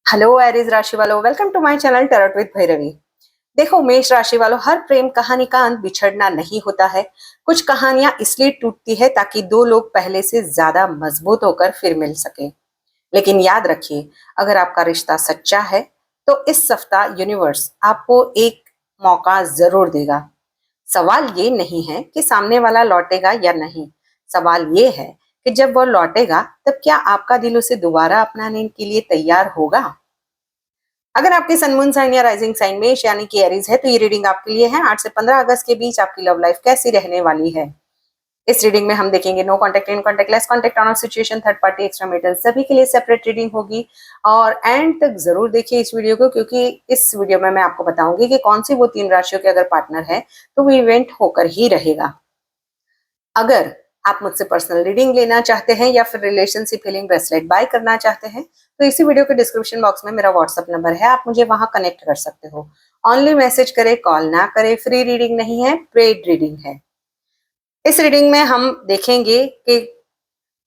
Hello Aries राशि वालों, welcome to my channel tarot with Bhairavi. देखो मेष राशि वालों, हर प्रेम कहानी का अंत बिछड़ना नहीं होता है। कुछ कहानियां इसलिए टूटती है ताकि दो लोग पहले से ज्यादा मजबूत होकर फिर मिल सके। लेकिन याद रखिए, अगर आपका रिश्ता सच्चा है तो इस सप्ताह यूनिवर्स आपको एक मौका जरूर देगा। सवाल ये नहीं है कि सामने वाला लौटेगा या नहीं, सवाल ये है कि जब वो लौटेगा तब क्या आपका दिल उसे दोबारा अपनाने के लिए तैयार होगा। अगर आपके सन मून साइन या राइजिंग साइन मेष यानी कि एरीज है तो ये रीडिंग आपके लिए है। 8 से 15 अगस्त के बीच आपकी लव लाइफ कैसी रहने वाली है। इस रीडिंग में हम देखेंगे no contact, in contact, less contact, on off situation, third party, extra metal, सभी के लिए सेपरेट रीडिंग होगी। और एंड तक जरूर देखिए इस वीडियो को, क्योंकि इस वीडियो में मैं आपको बताऊंगी कि कौन सी वो 3 राशियों के अगर पार्टनर है तो वो इवेंट होकर ही रहेगा। अगर आप मुझसे पर्सनल रीडिंग लेना चाहते हैं या फिर रिलेशनशिप हीलिंग ब्रेसलेट बाय करना चाहते हैं तो इसी वीडियो के डिस्क्रिप्शन बॉक्स में मेरा व्हाट्सएप नंबर है, आप मुझे वहां कनेक्ट कर सकते हो। ऑनली मैसेज करें, कॉल ना करें। फ्री रीडिंग नहीं है, पेड रीडिंग है। इस रीडिंग में हम देखेंगे कि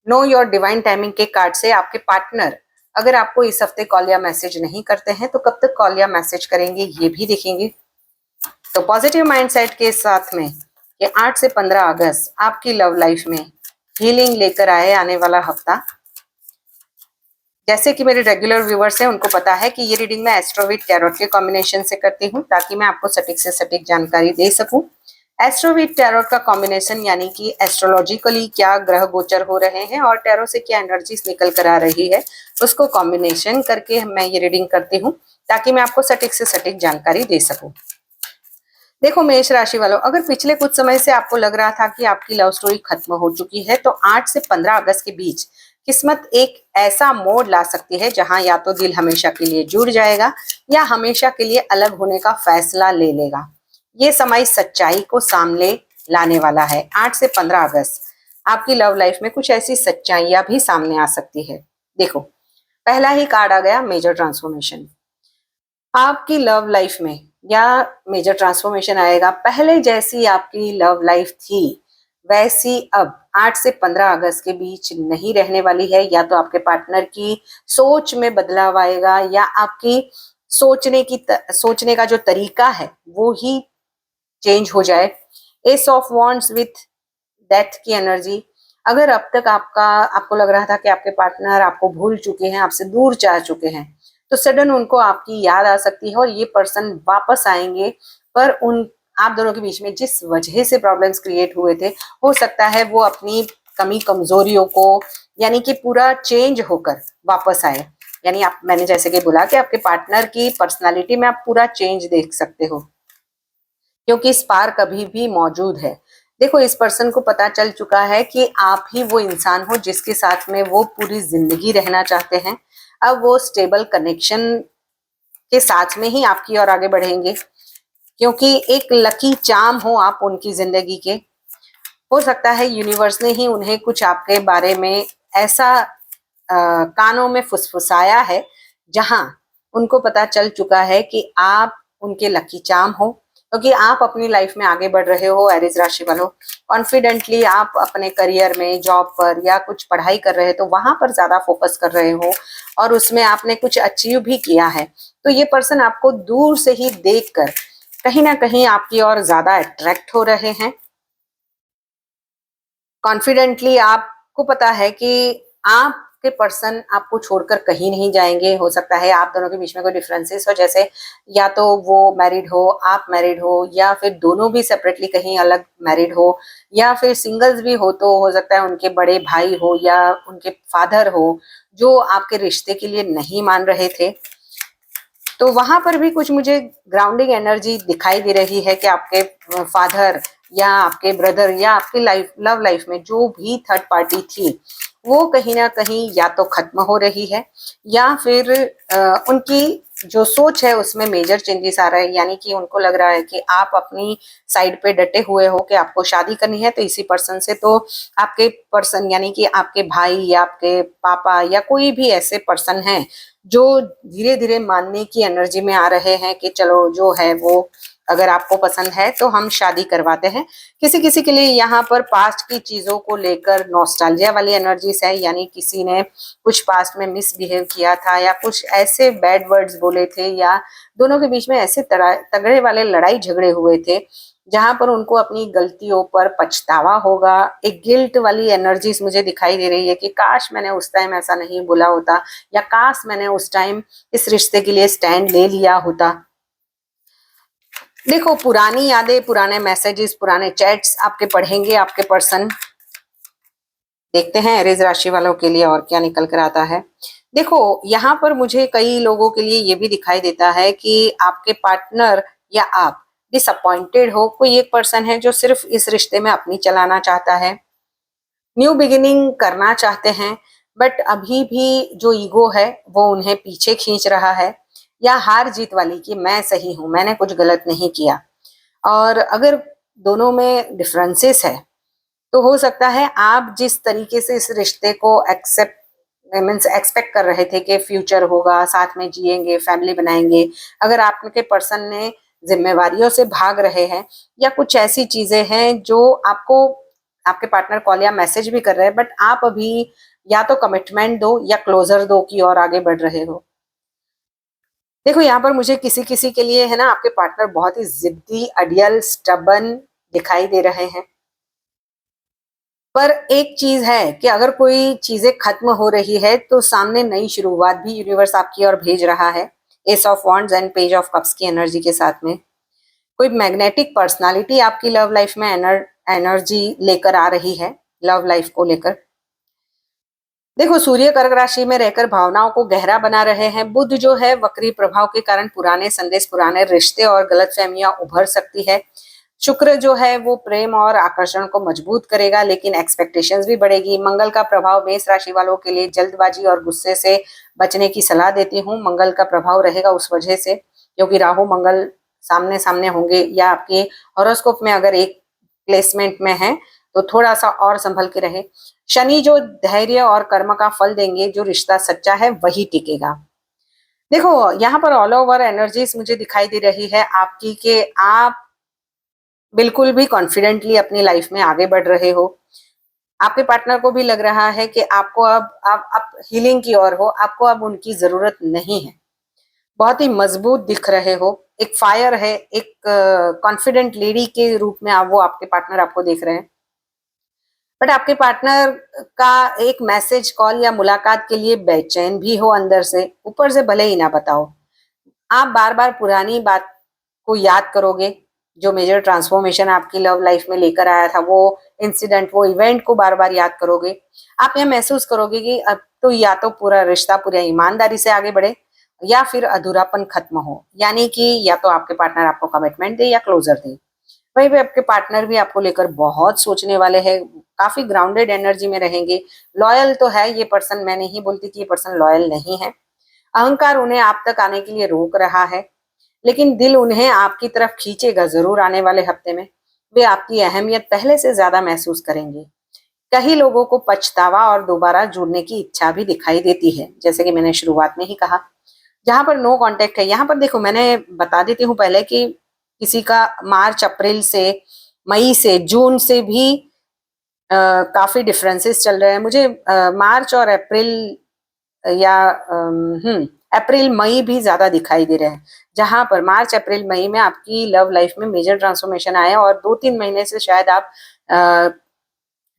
नो योर डिवाइन टाइमिंग के कार्ड से आपके पार्टनर अगर आपको इस हफ्ते कॉल या मैसेज नहीं करते हैं तो कब तक कॉल या मैसेज करेंगे ये भी देखेंगे। तो पॉजिटिव माइंडसेट के साथ में ये 8 से 15 अगस्त आपकी लव लाइफ में हीलिंग लेकर आए आने वाला हफ्ता। जैसे कि मेरे रेगुलर व्यूवर्स हैं उनको पता है कि ये रीडिंग मैं एस्ट्रो विद टैरोट के कॉम्बिनेशन से करती हूँ ताकि मैं आपको सटीक से सटीक जानकारी दे सकूं। एस्ट्रो विद टैरोट का कॉम्बिनेशन यानी कि एस्ट्रोलॉजिकली क्या ग्रह गोचर हो रहे हैं और टैरो से क्या एनर्जीज निकल कर आ रही है उसको कॉम्बिनेशन करके मैं ये रीडिंग करती हूँ ताकि मैं आपको सटीक से सटीक जानकारी दे सकूं। देखो मेष राशि वालों, अगर पिछले कुछ समय से आपको लग रहा था कि आपकी लव स्टोरी खत्म हो चुकी है तो 8 से 15 अगस्त के बीच किस्मत एक ऐसा मोड़ ला सकती है जहां या तो दिल हमेशा के लिए जुड़ जाएगा या हमेशा के लिए अलग होने का फैसला ले लेगा। ये समय सच्चाई को सामने लाने वाला है। 8 से 15 अगस्त आपकी लव लाइफ में कुछ ऐसी सच्चाइयां भी सामने आ सकती है। देखो, पहला ही कार्ड आ गया, मेजर ट्रांसफॉर्मेशन। आपकी लव लाइफ में या मेजर ट्रांसफॉर्मेशन आएगा। पहले जैसी आपकी लव लाइफ थी वैसी अब 8 से 15 अगस्त के बीच नहीं रहने वाली है। या तो आपके पार्टनर की सोच में बदलाव आएगा या आपकी सोचने का जो तरीका है वो ही चेंज हो जाए। S of wands with death की एनर्जी। अगर अब तक आपको लग रहा था कि आपके पार्टनर आपको भूल चुके हैं, आपसे दूर जा चुके हैं, तो सडन उनको आपकी याद आ सकती है और ये पर्सन वापस आएंगे। पर उन आप दोनों के बीच में जिस वजह से प्रॉब्लम्स क्रिएट हुए थे, हो सकता है वो अपनी कमी कमजोरियों को यानी कि पूरा चेंज होकर वापस आए। यानी आप, मैंने जैसे कि बोला कि आपके पार्टनर की पर्सनालिटी में आप पूरा चेंज देख सकते हो क्योंकि स्पार्क अभी भी मौजूद है। देखो, इस पर्सन को पता चल चुका है कि आप ही वो इंसान हो जिसके साथ में वो पूरी जिंदगी रहना चाहते हैं। अब वो स्टेबल कनेक्शन के साथ में ही आपकी और आगे बढ़ेंगे क्योंकि एक लकी चार्म हो आप उनकी जिंदगी के। हो सकता है यूनिवर्स ने ही उन्हें कुछ आपके बारे में ऐसा कानों में फुसफुसाया है जहां उनको पता चल चुका है कि आप उनके लकी चार्म हो, क्योंकि आप अपनी लाइफ में आगे बढ़ रहे हो। एरीज राशि वालों, कॉन्फिडेंटली आप अपने करियर में, जॉब पर या कुछ पढ़ाई कर रहे हो तो वहां पर ज्यादा फोकस कर रहे हो और उसमें आपने कुछ अचीव भी किया है। तो ये पर्सन आपको दूर से ही देखकर कहीं ना कहीं आपकी ओर ज्यादा अट्रैक्ट हो रहे हैं। कॉन्फिडेंटली आपको पता है कि आपके पर्सन आपको छोड़कर कहीं नहीं जाएंगे। हो सकता है आप दोनों के बीच में कोई डिफरेंसेस हो, जैसे या तो वो मैरिड हो, आप मैरिड हो, या फिर दोनों भी सेपरेटली कहीं अलग मैरिड हो, या फिर सिंगल्स भी हो तो हो सकता है उनके बड़े भाई हो या उनके फादर हो जो आपके रिश्ते के लिए नहीं मान रहे थे। तो वहां पर भी कुछ मुझे ग्राउंडिंग एनर्जी दिखाई दे रही है कि आपके फादर या आपके ब्रदर या आपकी लव लाइफ में जो भी थर्ड पार्टी थी वो कहीं ना कहीं या तो खत्म हो रही है या फिर उनकी जो सोच है उसमें मेजर चेंजेस आ रहे हैं। यानी कि उनको लग रहा है कि आप अपनी साइड पे डटे हुए हो कि आपको शादी करनी है तो इसी पर्सन से। तो आपके पर्सन यानी कि आपके भाई या आपके पापा या कोई भी ऐसे पर्सन हैं जो धीरे धीरे मानने की एनर्जी में आ रहे हैं कि चलो जो है वो अगर आपको पसंद है तो हम शादी करवाते हैं। किसी किसी के लिए यहाँ पर पास्ट की चीजों को लेकर नॉस्टैल्जिया वाली एनर्जीज है, यानी किसी ने कुछ पास्ट में मिसबिहेव किया था या कुछ ऐसे बैड वर्ड्स बोले थे या दोनों के बीच में ऐसे तगड़े वाले लड़ाई झगड़े हुए थे जहां पर उनको अपनी गलतियों पर पछतावा होगा। एक गिल्ट वाली एनर्जीज मुझे दिखाई दे रही है कि काश मैंने उस टाइम ऐसा नहीं बोला होता या काश मैंने उस टाइम इस रिश्ते के लिए स्टैंड ले लिया होता। देखो, पुरानी यादें, पुराने मैसेजेस, पुराने चैट्स आपके पढ़ेंगे आपके पर्सन। देखते हैं एरीज राशि वालों के लिए और क्या निकल कर आता है। देखो, यहाँ पर मुझे कई लोगों के लिए ये भी दिखाई देता है कि आपके पार्टनर या आप डिसअपॉइंटेड हो। कोई एक पर्सन है जो सिर्फ इस रिश्ते में अपनी चलाना चाहता है, न्यू बिगिनिंग करना चाहते हैं, बट अभी भी जो ईगो है वो उन्हें पीछे खींच रहा है, या हार जीत वाली कि मैं सही हूं, मैंने कुछ गलत नहीं किया। और अगर दोनों में डिफरेंसेस है तो हो सकता है आप जिस तरीके से इस रिश्ते को एक्सपेक्ट कर रहे थे कि फ्यूचर होगा, साथ में जिएंगे, फैमिली बनाएंगे, अगर आपके पर्सन ने जिम्मेवारियों से भाग रहे हैं या कुछ ऐसी चीजें हैं जो आपको आपके पार्टनर कॉल या मैसेज भी कर रहे हैं, बट आप अभी या तो कमिटमेंट दो या क्लोजर दो की ओर आगे बढ़ रहे हो। देखो, यहाँ पर मुझे किसी किसी के लिए है ना, आपके पार्टनर बहुत ही जिद्दी, अडियल, स्टबन दिखाई दे रहे हैं। पर एक चीज है कि अगर कोई चीजें खत्म हो रही है तो सामने नई शुरुआत भी यूनिवर्स आपकी ओर भेज रहा है। S of wands and page of cups की एनर्जी के साथ में कोई मैग्नेटिक पर्सनालिटी आपकी लव लाइफ में एनर्जी लेकर आ रही है, लव लाइफ को लेकर। देखो, सूर्य कर्क राशि में रहकर भावनाओं को गहरा बना रहे हैं। बुध जो है वक्री प्रभाव के कारण पुराने संदेश, पुराने रिश्ते और गलतफहमियां उभर सकती है। शुक्र जो है वो प्रेम और आकर्षण को मजबूत करेगा, लेकिन एक्सपेक्टेशंस भी बढ़ेगी। मंगल का प्रभाव मेष राशि वालों के लिए जल्दबाजी और गुस्से से बचने की सलाह देती हूँ। मंगल का प्रभाव रहेगा उस वजह से क्योंकि राहु मंगल सामने सामने होंगे, या आपके हॉरोस्कोप में अगर एक प्लेसमेंट में है तो थोड़ा सा और संभल के रहे। शनि जो धैर्य और कर्म का फल देंगे, जो रिश्ता सच्चा है वही टिकेगा। देखो, यहाँ पर ऑल ओवर एनर्जीज मुझे दिखाई दे रही है आपकी कि आप बिल्कुल भी कॉन्फिडेंटली अपनी लाइफ में आगे बढ़ रहे हो। आपके पार्टनर को भी लग रहा है कि आपको अब आप हीलिंग की ओर हो, आपको अब उनकी जरूरत नहीं है। बहुत ही मजबूत दिख रहे हो, एक फायर है, एक कॉन्फिडेंट लेडी के रूप में आप वो आपके पार्टनर आपको देख रहे हैं। बट आपके पार्टनर का एक मैसेज, कॉल या मुलाकात के लिए बेचैन भी हो अंदर से, ऊपर से भले ही ना बताओ। आप बार बार पुरानी बात को याद करोगे, जो मेजर ट्रांसफॉर्मेशन आपकी लव लाइफ में लेकर आया था, वो इंसिडेंट, वो इवेंट को बार बार याद करोगे। आप यह महसूस करोगे कि अब तो या तो पूरा रिश्ता पूरी ईमानदारी से आगे बढ़े या फिर अधूरापन खत्म हो, यानी कि या तो आपके पार्टनर आपको कमिटमेंट दे या क्लोजर दे। वहीं पे आपके पार्टनर भी आपको लेकर बहुत सोचने वाले हैं, काफी ग्राउंडेड एनर्जी में रहेंगे। लॉयल तो है ये पर्सन, मैं नहीं बोलती कि ये पर्सन लॉयल नहीं है। अहंकार उन्हें आप तक आने के लिए रोक रहा है, लेकिन दिल उन्हें आपकी तरफ खींचेगा जरूर आने वाले हफ्ते में। वे आपकी अहमियत पहले से ज्यादा महसूस करेंगे। कई लोगों को पछतावा और दोबारा जुड़ने की इच्छा भी दिखाई देती है, जैसे कि मैंने शुरुआत में ही कहा। जहां पर नो कांटेक्ट है, यहाँ पर देखो, मैंने बता देती हूँ पहले कि किसी का मार्च अप्रैल से, मई से, जून से भी काफी डिफरेंसेस चल रहे हैं मुझे। मार्च और अप्रैल या अप्रैल मई भी ज्यादा दिखाई दे रहे हैं, जहां पर मार्च अप्रैल मई में आपकी लव लाइफ में मेजर ट्रांसफॉर्मेशन आए और 2-3 महीने से शायद आप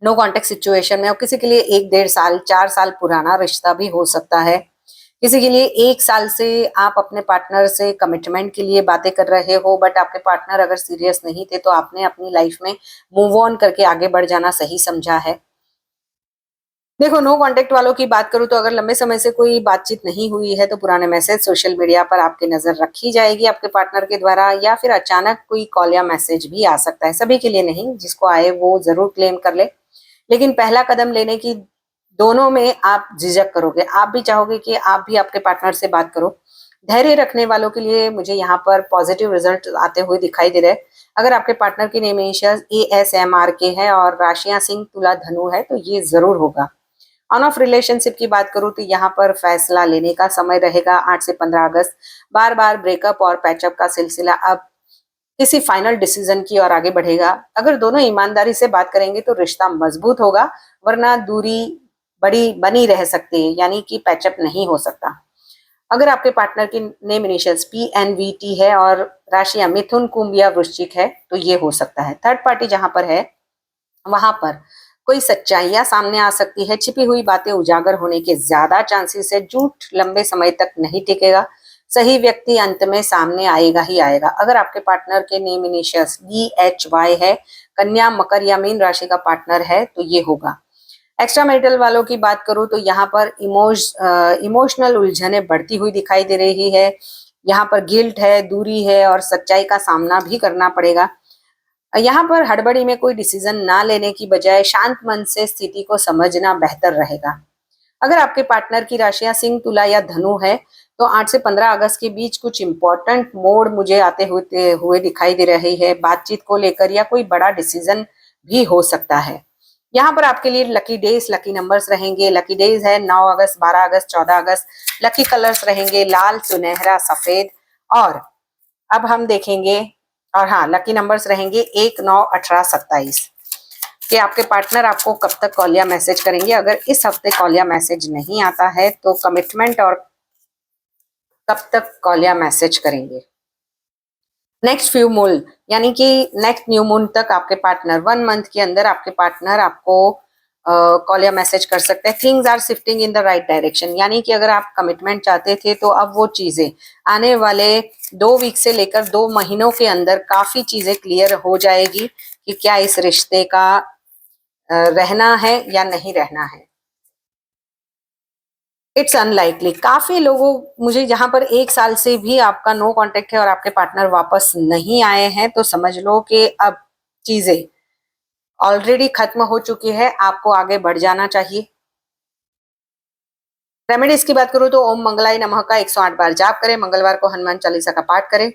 नो कांटेक्ट सिचुएशन में हो। किसी के लिए 1-1.5 साल, 4 साल पुराना रिश्ता भी हो सकता है। किसी के लिए 1 साल से आप अपने पार्टनर से कमिटमेंट के लिए बातें कर रहे हो, बट आपके पार्टनर अगर सीरियस नहीं थे तो आपने अपनी लाइफ में मूव ऑन करके आगे बढ़ जाना सही समझा है। देखो, नो कांटेक्ट वालों की बात करूं तो अगर लंबे समय से कोई बातचीत नहीं हुई है तो पुराने मैसेज सोशल मीडिया पर आपकी नजर रखी जाएगी आपके पार्टनर के द्वारा, या फिर अचानक कोई कॉल या मैसेज भी आ सकता है। सभी के लिए नहीं, जिसको आए वो जरूर क्लेम कर ले, लेकिन पहला कदम लेने की दोनों में आप झिझक करोगे। आप भी चाहोगे कि आप भी आपके पार्टनर से बात करो। धैर्य रखने वालों के लिए मुझे यहाँ पर पॉजिटिव रिजल्ट आते हुए दिखाई दे रहे हैं। अगर आपके पार्टनर की नेम इनिशियल्स ASMR के है और राशियां सिंह, तुला, धनु है तो ये जरूर होगा। ऑन ऑफ रिलेशनशिप की बात करूं तो यहाँ पर फैसला लेने का समय रहेगा 8 से 15 अगस्त। बार बार ब्रेकअप और पैचअप का सिलसिला अब किसी फाइनल डिसीजन की ओर आगे बढ़ेगा। अगर दोनों ईमानदारी से बात करेंगे तो रिश्ता मजबूत होगा, वरना दूरी बड़ी बनी रह सकती है, यानी कि पैचअप नहीं हो सकता। अगर आपके पार्टनर की नेम इनिशियल्स PNVT है और राशियां मिथुन, कुंभ या वृश्चिक है तो ये हो सकता है। थर्ड पार्टी जहां पर है वहां पर कोई सच्चाइयां सामने आ सकती है, छिपी हुई बातें उजागर होने के ज्यादा चांसेस है, झूठ लंबे समय तक नहीं टिकेगा, सही व्यक्ति अंत में सामने आएगा ही आएगा। अगर आपके पार्टनर के नेम इनिशियल्स BHY है, कन्या, मकर या मीन राशि का पार्टनर है तो ये होगा। एक्स्ट्रा मैरिटल वालों की बात करूं तो यहाँ पर इमोशनल उलझने बढ़ती हुई दिखाई दे रही है। यहाँ पर गिल्ट है, दूरी है और सच्चाई का सामना भी करना पड़ेगा। यहाँ पर हड़बड़ी में कोई डिसीजन ना लेने की बजाय शांत मन से स्थिति को समझना बेहतर रहेगा। अगर आपके पार्टनर की राशियां सिंह, तुला या धनु है तो 8 से 15 अगस्त के बीच कुछ इंपॉर्टेंट मोड़ मुझे आते हुए दिखाई दे रही है, बातचीत को लेकर या कोई बड़ा डिसीजन भी हो सकता है। यहाँ पर आपके लिए लकी डेज, लकी नंबर्स रहेंगे। लकी डेज है 9 अगस्त, 12 अगस्त, 14 अगस्त। लकी कलर्स रहेंगे लाल, सुनहरा, सफेद। और अब हम देखेंगे, और हाँ, लकी नंबर्स रहेंगे 1, 9, 18, 27 कि आपके पार्टनर आपको कब तक कॉल या मैसेज करेंगे। अगर इस हफ्ते कॉल या मैसेज नहीं आता है तो कमिटमेंट और कब तक कॉल या मैसेज करेंगे। नेक्स्ट फ्यू मून यानी कि नेक्स्ट न्यू मून तक आपके पार्टनर 1 मंथ के अंदर आपके पार्टनर आपको कॉल या मैसेज कर सकते हैं। Things are shifting in the right direction, यानी कि अगर आप कमिटमेंट चाहते थे तो अब वो चीजें आने वाले 2 वीक से लेकर 2 महीनों के अंदर काफी चीजें क्लियर हो जाएगी कि क्या इस रिश्ते का रहना है या नहीं रहना है। इट्स अनलाइकली, काफी लोगों मुझे जहां पर 1 साल से भी आपका नो कांटेक्ट है और आपके पार्टनर वापस नहीं आए हैं तो समझ लो कि अब चीजें ऑलरेडी खत्म हो चुकी है, आपको आगे बढ़ जाना चाहिए। रेमेडीज की बात करूं तो ओम मंगलाई नमः का 108 बार जाप करें, मंगलवार को हनुमान चालीसा का पाठ करें,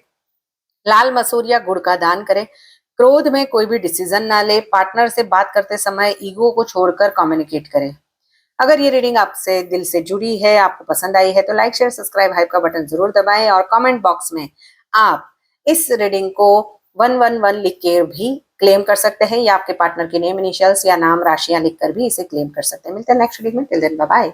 लाल मसूर या गुड़ का दान करें, क्रोध में कोई भी डिसीजन ना ले, पार्टनर से बात करते समय ईगो को छोड़कर कम्युनिकेट करें। अगर ये रीडिंग आपसे दिल से जुड़ी है, आपको पसंद आई है तो लाइक, शेयर, सब्सक्राइब, हाइप का बटन जरूर दबाएं और कमेंट बॉक्स में आप इस रीडिंग को 111 लिख के भी क्लेम कर सकते हैं या आपके पार्टनर के नेम इनिशियल्स या नाम राशियां लिखकर भी इसे क्लेम कर सकते हैं। मिलते हैं नेक्स्ट रीडिंग में, टिल देन बाय बाय।